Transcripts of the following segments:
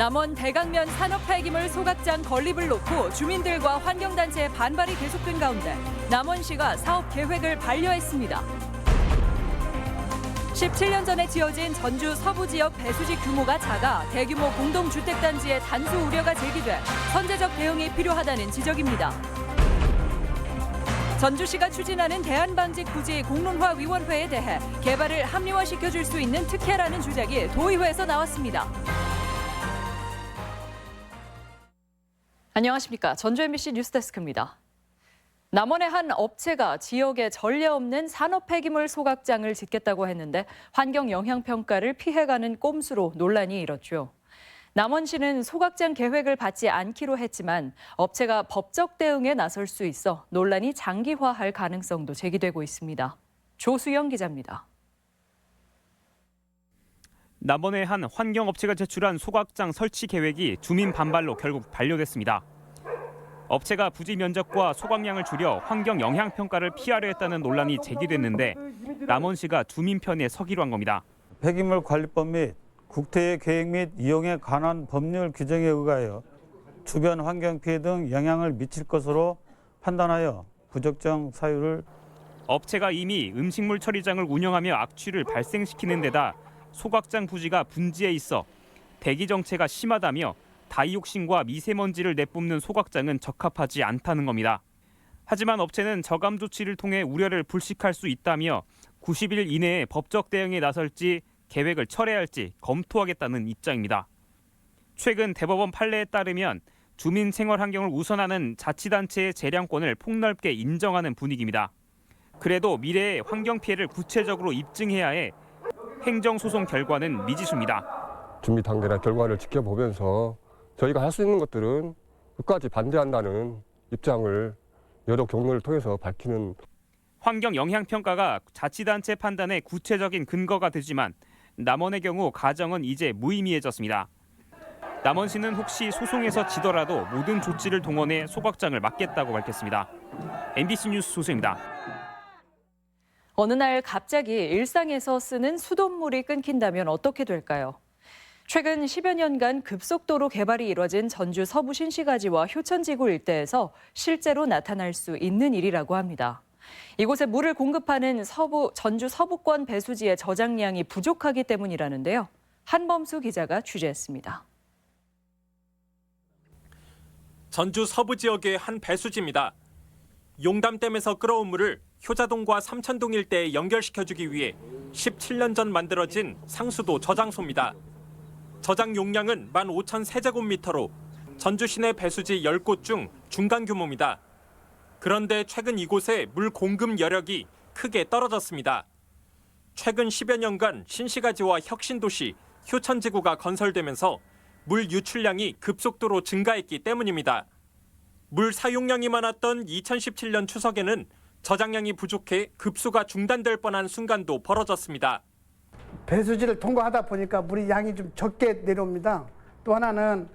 남원 대강면 산업 폐기물 소각장 건립을 놓고 주민들과 환경단체의 반발이 계속된 가운데 남원시가 사업 계획을 반려했습니다. 17년 전에 지어진 전주 서부 지역 배수지 규모가 작아 대규모 공동주택단지의 단수 우려가 제기돼 선제적 대응이 필요하다는 지적입니다. 전주시가 추진하는 대한방직부지 공론화위원회에 대해 개발을 합리화시켜줄 수 있는 특혜라는 주장이 도의회에서 나왔습니다. 안녕하십니까. 전주 MBC 뉴스데스크입니다. 남원의 한 업체가 지역에 전례 없는 산업 폐기물 소각장을 짓겠다고 했는데 환경 영향 평가를 피해가는 꼼수로 논란이 일었죠. 남원시는 소각장 계획을 받지 않기로 했지만 업체가 법적 대응에 나설 수 있어 논란이 장기화할 가능성도 제기되고 있습니다. 조수영 기자입니다. 남원의 한 환경업체가 제출한 소각장 설치 계획이 주민 반발로 결국 반려됐습니다. 업체가 부지 면적과 소각량을 줄여 환경 영향 평가를 피하려 했다는 논란이 제기됐는데 남원시가 주민 편에 서기로 한 겁니다. 폐기물 관리법 및 국토의 계획 및 이용에 관한 법률 규정에 의하여 주변 환경 피해 등 영향을 미칠 것으로 판단하여 부적정 사유를 업체가 이미 음식물 처리장을 운영하며 악취를 발생시키는 데다 소각장 부지가 분지해 있어 대기 정체가 심하다며 다이옥신과 미세먼지를 내뿜는 소각장은 적합하지 않다는 겁니다. 하지만 업체는 저감 조치를 통해 우려를 불식할 수 있다며 90일 이내에 법적 대응에 나설지 계획을 철회할지 검토하겠다는 입장입니다. 최근 대법원 판례에 따르면 주민 생활 환경을 우선하는 자치단체의 재량권을 폭넓게 인정하는 분위기입니다. 그래도 미래의 환경 피해를 구체적으로 입증해야 해 행정소송 결과는 미지수입니다. 준비 단계나 결과를 지켜보면서 저희가 할 수 있는 것들은 끝까지 반대한다는 입장을 여러 경로를 통해서 밝히는. 환경 영향 평가가 자치단체 판단의 구체적인 근거가 되지만 남원의 경우 가정은 이제 무의미해졌습니다. 남원시는 혹시 소송에서 지더라도 모든 조치를 동원해 소각장을 막겠다고 밝혔습니다. MBC 뉴스 조수입니다. 어느 날 갑자기 일상에서 쓰는 수돗물이 끊긴다면 어떻게 될까요? 최근 10여 년간 급속도로 개발이 이뤄진 전주 서부 신시가지와 효천지구 일대에서 실제로 나타날 수 있는 일이라고 합니다. 이곳에 물을 공급하는 전주 서부권 배수지의 저장량이 부족하기 때문이라는데요. 한범수 기자가 취재했습니다. 전주 서부 지역의 한 배수지입니다. 용담댐에서 끌어온 물을 효자동과 삼천동 일대에 연결시켜주기 위해 17년 전 만들어진 상수도 저장소입니다. 저장 용량은 15,000세제곱미터로 전주 시내 배수지 10곳 중 중간 규모입니다. 그런데 최근 이곳의 물 공급 여력이 크게 떨어졌습니다. 최근 10여 년간 신시가지와 혁신도시, 효천지구가 건설되면서 물 유출량이 급속도로 증가했기 때문입니다. 물 사용량이 많았던 2017년 추석에는 저장량이 부족해 급수가 중단될 뻔한 순간도 벌어졌습니다. 배수지를 통과하다 보니까 물이 양이 좀 적게 내려옵니다. 또 하나는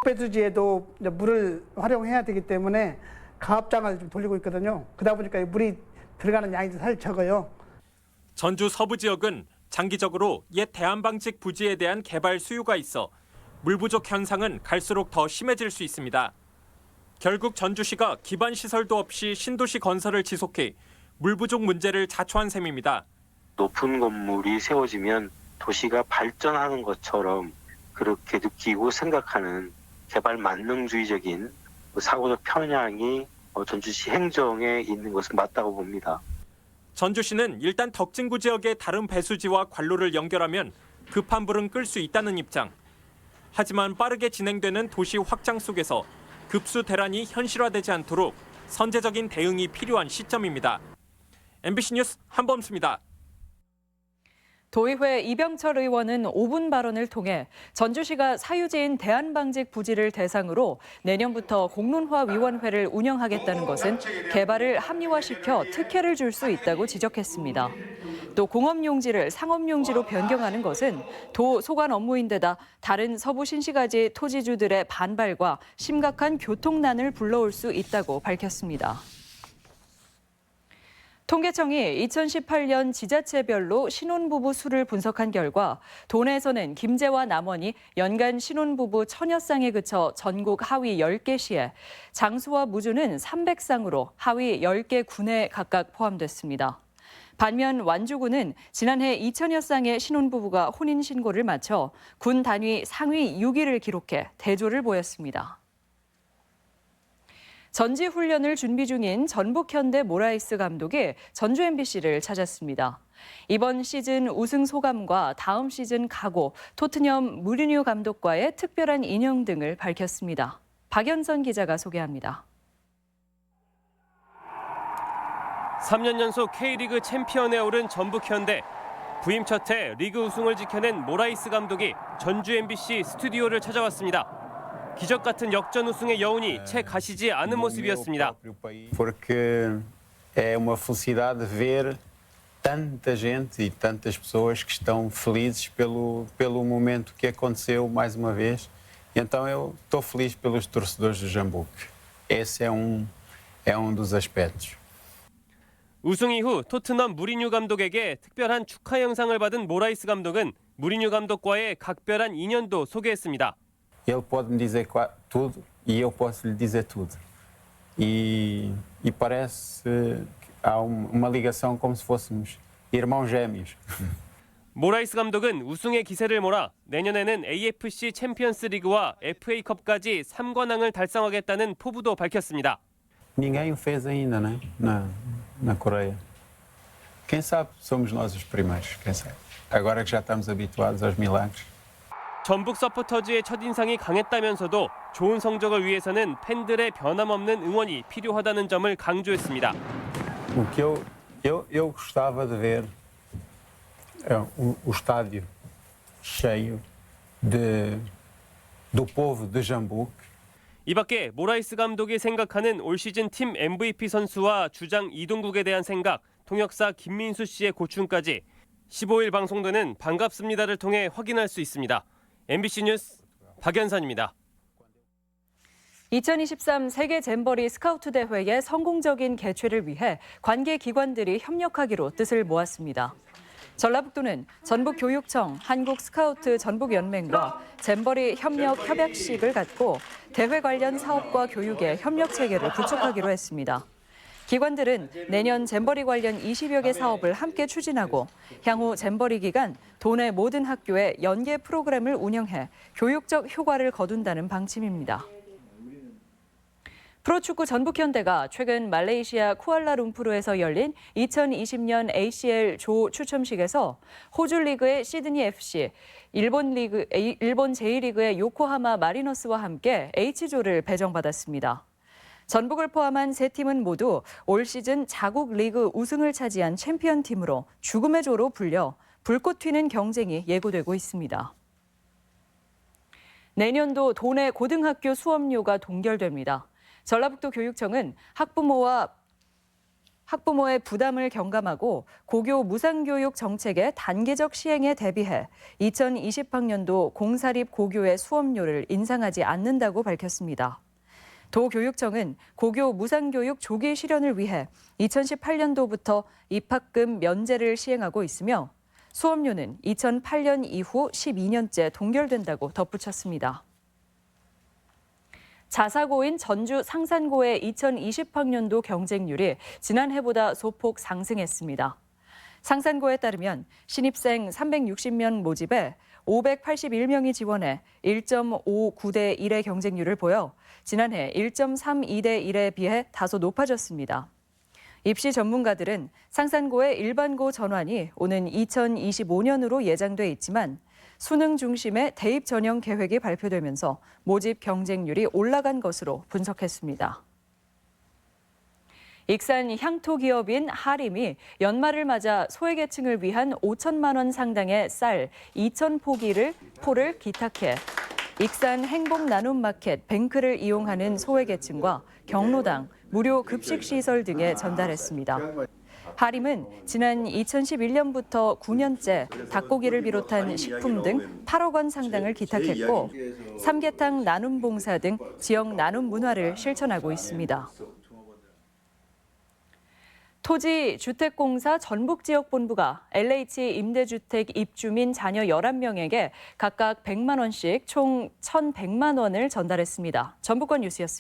배수지에도 물을 활용해야 되기 때문에 가압장을 좀 돌리고 있거든요. 그러다 보니까 물이 들어가는 양이 사실 적어요. 전주 서부 지역은 장기적으로 옛 대한방직 부지에 대한 개발 수요가 있어 물 부족 현상은 갈수록 더 심해질 수 있습니다. 결국 전주시가 기반 시설도 없이 신도시 건설을 지속해 물 부족 문제를 자초한 셈입니다. 높은 건물이 세워지면 도시가 발전하는 것처럼 그렇게 느끼고 생각하는 개발 만능주의적인 사고적 편향이 전주시 행정에 있는 것은 맞다고 봅니다. 전주시는 일단 덕진구 지역의 다른 배수지와 관로를 연결하면 급한 불은 끌 수 있다는 입장. 하지만 빠르게 진행되는 도시 확장 속에서 급수 대란이 현실화되지 않도록 선제적인 대응이 필요한 시점입니다. MBC 뉴스 한범수입니다. 도의회 이병철 의원은 5분 발언을 통해 전주시가 사유지인 대한방직 부지를 대상으로 내년부터 공론화위원회를 운영하겠다는 것은 개발을 합리화시켜 특혜를 줄 수 있다고 지적했습니다. 또 공업용지를 상업용지로 변경하는 것은 도 소관 업무인데다 다른 서부 신시가지 토지주들의 반발과 심각한 교통난을 불러올 수 있다고 밝혔습니다. 통계청이 2018년 지자체별로 신혼부부 수를 분석한 결과 도내에서는 김제와 남원이 연간 신혼부부 1000여 쌍에 그쳐 전국 하위 10개 시에, 장수와 무주는 300쌍으로 하위 10개 군에 각각 포함됐습니다. 반면 완주군은 지난해 2000여 쌍의 신혼부부가 혼인신고를 마쳐 군 단위 상위 6위를 기록해 대조를 보였습니다. 전지훈련을 준비 중인 전북현대 모라이스 감독이 전주 MBC를 찾았습니다. 이번 시즌 우승 소감과 다음 시즌 각오, 토트넘 무리뉴 감독과의 특별한 인연 등을 밝혔습니다. 박연선 기자가 소개합니다. 3년 연속 K리그 챔피언에 오른 전북현대. 부임 첫 해 리그 우승을 지켜낸 모라이스 감독이 전주 MBC 스튜디오를 찾아왔습니다. 기적 같은 역전 우승의 여운이 채 가시지 않은 모습이었습니다. Porque é uma felicidade ver tanta gente e tantas pessoas que estão felizes pelo momento que aconteceu mais uma vez. E então eu estou feliz pelos torcedores do Jambuque. Esse é um dos aspectos. 우승 이후 토트넘 무리뉴 감독에게 특별한 축하 영상을 받은 모라이스 감독은 무리뉴 감독과의 각별한 인연도 소개했습니다. Ele pode me dizer tudo e eu posso lhe dizer tudo. E parece que há uma ligação como se fôssemos irmãos gêmeos. 모라이스 감독은 우승의 기세를 몰아 내년에는 AFC 챔피언스 리그와 FA컵까지 3관왕을 달성하겠다는 포부도 밝혔습니다. Ninguém o fez ainda, né? Na Coreia. Quem sabe somos nós os primeiros, quem sabe. Agora que já estamos habituados aos milagres. 전북 서포터즈의 첫인상이 강했다면서도 좋은 성적을 위해서는 팬들의 변함없는 응원이 필요하다는 점을 강조했습니다. O que eu gostava de ver o estádio cheio do povo de Jambuque. 이 밖에 모라이스 감독이 생각하는 올 시즌 팀 MVP 선수와 주장 이동국에 대한 생각, 통역사 김민수 씨의 고충까지 15일 방송되는 반갑습니다를 통해 확인할 수 있습니다. MBC 뉴스 박연선입니다. 2023 세계 잼버리 스카우트 대회의 성공적인 개최를 위해 관계 기관들이 협력하기로 뜻을 모았습니다. 전라북도는 전북교육청, 한국스카우트 전북연맹과 잼버리 협력 협약식을 갖고 대회 관련 사업과 교육의 협력 체계를 구축하기로 했습니다. 기관들은 내년 잼버리 관련 20여 개 사업을 함께 추진하고 향후 잼버리 기간 도내 모든 학교에 연계 프로그램을 운영해 교육적 효과를 거둔다는 방침입니다. 프로축구 전북현대가 최근 말레이시아 쿠알라룸푸르에서 열린 2020년 ACL 조 추첨식에서 호주 리그의 시드니 FC, 일본 제1리그의 요코하마 마리너스와 함께 H조를 배정받았습니다. 전북을 포함한 세 팀은 모두 올 시즌 자국 리그 우승을 차지한 챔피언 팀으로 죽음의 조로 불려 불꽃 튀는 경쟁이 예고되고 있습니다. 내년도 도내 고등학교 수업료가 동결됩니다. 전라북도 교육청은 학부모의 부담을 경감하고 고교 무상교육 정책의 단계적 시행에 대비해 2020학년도 공사립 고교의 수업료를 인상하지 않는다고 밝혔습니다. 도교육청은 고교 무상교육 조기 실현을 위해 2018년도부터 입학금 면제를 시행하고 있으며 수업료는 2008년 이후 12년째 동결된다고 덧붙였습니다. 자사고인 전주 상산고의 2020학년도 경쟁률이 지난해보다 소폭 상승했습니다. 상산고에 따르면 신입생 360명 모집에 581명이 지원해 1.59대 1의 경쟁률을 보여 지난해 1.32대 1에 비해 다소 높아졌습니다. 입시 전문가들은 상산고의 일반고 전환이 오는 2025년으로 예정돼 있지만 수능 중심의 대입 전형 계획이 발표되면서 모집 경쟁률이 올라간 것으로 분석했습니다. 익산 향토 기업인 하림이 연말을 맞아 소외계층을 위한 5천만 원 상당의 쌀 2,000포를 기탁해 익산 행복나눔마켓 뱅크를 이용하는 소외계층과 경로당, 무료 급식시설 등에 전달했습니다. 하림은 지난 2011년부터 9년째 닭고기를 비롯한 식품 등 8억 원 상당을 기탁했고 삼계탕 나눔 봉사 등 지역 나눔 문화를 실천하고 있습니다. 토지주택공사 전북지역본부가 LH 임대주택 입주민 자녀 11명에게 각각 100만 원씩 총 1,100만 원을 전달했습니다. 전북권 뉴스였습니다.